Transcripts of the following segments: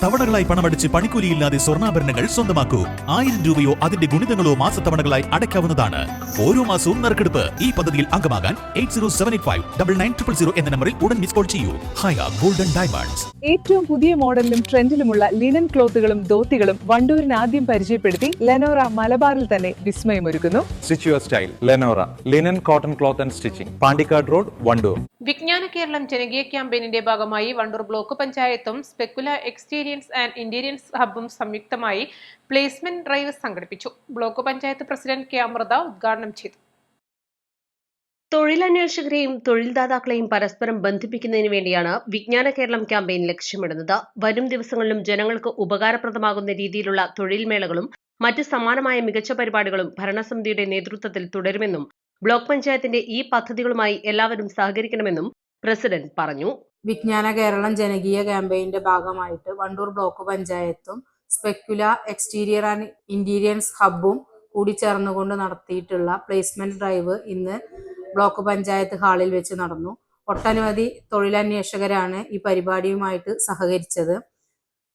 തവണകളായി പണമടിച്ച് പണിക്കൂലിയില്ലാതെ സ്വർണ്ണാഭരണങ്ങൾ സ്വന്തമാക്കൂ. 1000 രൂപയോ അതിന്റെ ഗുണിതങ്ങളോ മാസത്തവണകളായി അടയ്ക്കാവുന്നതാണ്. ഓരോ മാസവും നറുക്കെടുപ്പ്. ഈ പദ്ധതിയിൽ അംഗമാകാൻ 8078599000 എന്ന നമ്പറിൽ ഉടൻ മിസ് കോൾ ചെയ്യൂ. ഹയ ഗോൾഡൻ ഡയമണ്ട്സ്. ഏറ്റവും പുതിയ മോഡലിലും ട്രെൻഡിലുമുള്ള ലിനൻ ക്ലോത്തുകളും ധോത്തികളും വണ്ടൂരിന് ആദ്യം പരിചയപ്പെടുത്തി ലെനോറ മലബാറിൽ തന്നെ വിസ്മയമൊരുക്കുന്നു. Stitch your style Lenora linen cotton cloth and stitching, Pandikkad road, Wandoor. Vijnana Keralam ജനകീയ ക്യാമ്പയിനിന്റെ ഭാഗമായി വണ്ടൂർ ബ്ലോക്ക് പഞ്ചായത്തും സ്പെക്കുല എക്സ്റ്റീരിയൻസ് ആൻഡ് ഇന്റീരിയൻസ് ഹബ്ബും സംയുക്തമായി പ്ലേസ്മെന്റ് ഡ്രൈവ് സംഘടിപ്പിച്ചു. Block panchayat president K Amritha ഉദ്ഘാടനം ചെയ്തു. തൊഴിലന്വേഷകരെയും തൊഴിൽദാതാക്കളെയും പരസ്പരം ബന്ധിപ്പിക്കുന്നതിന് വേണ്ടിയാണ് വിജ്ഞാന കേരളം ക്യാമ്പയിൻ ലക്ഷ്യമിടുന്നത്. വരും ദിവസങ്ങളിലും ജനങ്ങൾക്ക് ഉപകാരപ്രദമാകുന്ന രീതിയിലുള്ള തൊഴിൽ മേളകളും മറ്റ് സമാനമായ മികച്ച പരിപാടികളും ഭരണസമിതിയുടെ നേതൃത്വത്തിൽ തുടരുമെന്നും ബ്ലോക്ക് പഞ്ചായത്തിന്റെ ഈ പദ്ധതികളുമായി എല്ലാവരും സഹകരിക്കണമെന്നും പ്രസിഡന്റ് പറഞ്ഞു. വിജ്ഞാന കേരളം ജനകീയ ക്യാമ്പയിന്റെ ഭാഗമായിട്ട് വണ്ടൂർ ബ്ലോക്ക് പഞ്ചായത്തും സ്പെക്കുല എക്സ്റ്റീരിയർ ആൻഡ് ഇന്റീരിയൻസ് ഹബ്ബും കൂടി ചേർന്നുകൊണ്ട് നടത്തിയിട്ടുള്ള പ്ലേസ്മെന്റ് ഡ്രൈവ് ഇന്ന് ബ്ലോക്ക് പഞ്ചായത്ത് ഹാളിൽ വെച്ച് നടന്നു. ഒട്ടനവധി തൊഴിലന്വേഷകരാണ് ഈ പരിപാടിയുമായിട്ട് സഹകരിച്ചത്.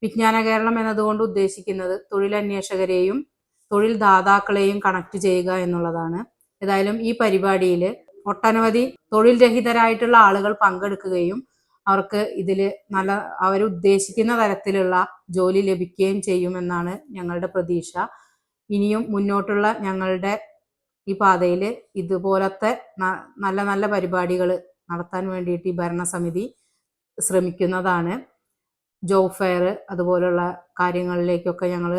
വിജ്ഞാന കേരളം എന്നതുകൊണ്ട് ഉദ്ദേശിക്കുന്നത് തൊഴിലന്വേഷകരെയും തൊഴിൽ ദാതാക്കളെയും കണക്ട് ചെയ്യുക എന്നുള്ളതാണ്. ഏതായാലും ഈ പരിപാടിയിൽ ഒട്ടനവധി തൊഴിൽ രഹിതരായിട്ടുള്ള ആളുകൾ പങ്കെടുക്കുകയും അവർക്ക് ഇതിൽ അവരുദ്ദേശിക്കുന്ന തരത്തിലുള്ള ജോലി ലഭിക്കുകയും ചെയ്യുമെന്നാണ് ഞങ്ങളുടെ പ്രതീക്ഷ. ഇനിയും മുന്നോട്ടുള്ള ഞങ്ങളുടെ ഈ പാതയിൽ ഇതുപോലത്തെ നല്ല നല്ല പരിപാടികൾ നടത്താൻ വേണ്ടിയിട്ട് ഈ ഭരണസമിതി ശ്രമിക്കുന്നതാണ്. ജോബ് ഫെയർ അതുപോലുള്ള കാര്യങ്ങളിലേക്കൊക്കെ ഞങ്ങൾ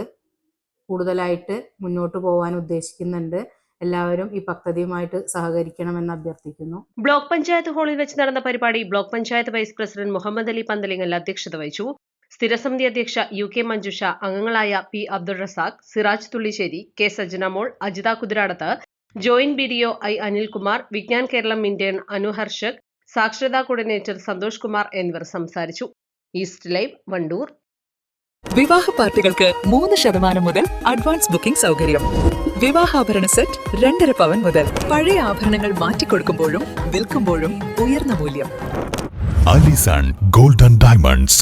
കൂടുതലായിട്ട് മുന്നോട്ട് പോകാൻ ഉദ്ദേശിക്കുന്നുണ്ട്. എല്ലാവരും ഈ പദ്ധതിയുമായിട്ട് സഹകരിക്കണമെന്ന് അഭ്യർത്ഥിക്കുന്നു. ബ്ലോക്ക് പഞ്ചായത്ത് ഹാളിൽ വെച്ച് നടന്ന പരിപാടി block panchayat vice president Muhammad Ali Panthalingal അധ്യക്ഷത വഹിച്ചു. സ്ഥിരസമിതി അധ്യക്ഷ UK മഞ്ജുഷ, അംഗങ്ങളായ P Abdul Razak, Siraj Thullissery, K Sajjanamol, Ajitha Kuthiradath, joint BDO I Anilkumar, Vijnan Keralam intern Anu Harshak, സാക്ഷരതാ കോർഡിനേറ്റർ സന്തോഷ് കുമാർ എന്നിവർ സംസാരിച്ചു. East live, Wandoor. വിവാഹ പാർട്ടികൾക്ക് 3% മുതൽ അഡ്വാൻസ് ബുക്കിംഗ് സൗകര്യം. വിവാഹാഭരണ സെറ്റ് 2.5 പവൻ മുതൽ. പഴയ ആഭരണങ്ങൾ മാറ്റിക്കൊടുക്കുമ്പോഴും വിൽക്കുമ്പോഴും ഉയർന്ന മൂല്യം. Allison golden diamonds.